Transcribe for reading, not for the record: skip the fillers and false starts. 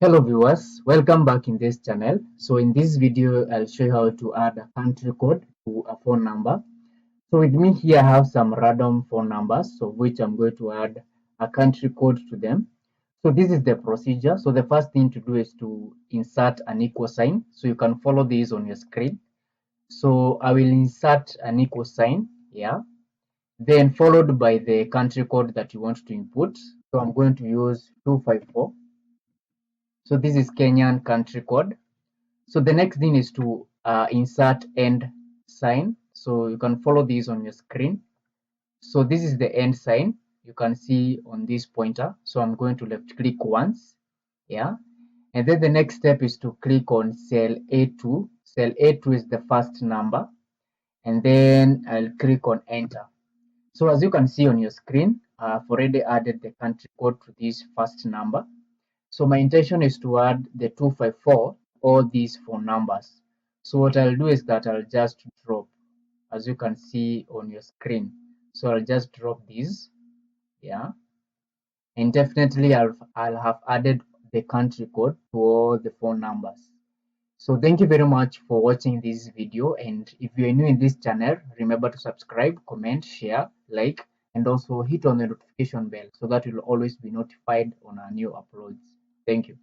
Hello viewers, welcome back in this channel. So in this video, I'll show you how to add a country code to a phone number. So with me here, I have some random phone numbers, so which I'm going to add a country code to them. So this is the procedure. So the first thing to do is to insert an equal sign. So you can follow this on your screen. So I will insert an equal sign here, then followed by the country code that you want to input. So I'm going to use 254. So this is Kenyan country code. So the next thing is to insert end sign. So you can follow this on your screen. So this is the end sign you can see on this pointer. So I'm going to left click once. Yeah. And then the next step is to click on cell A2. Cell A2 is the first number. And then I'll click on enter. So as you can see on your screen, I've already added the country code to this first number. So my intention is to add the 254, all these phone numbers. So what I'll do is that I'll just drop, as you can see on your screen. So I'll just drop these, yeah. And definitely I'll have added the country code to all the phone numbers. So thank you very much for watching this video. And if you are new in this channel, remember to subscribe, comment, share, like, and also hit on the notification bell so that you'll always be notified on our new uploads. Thank you.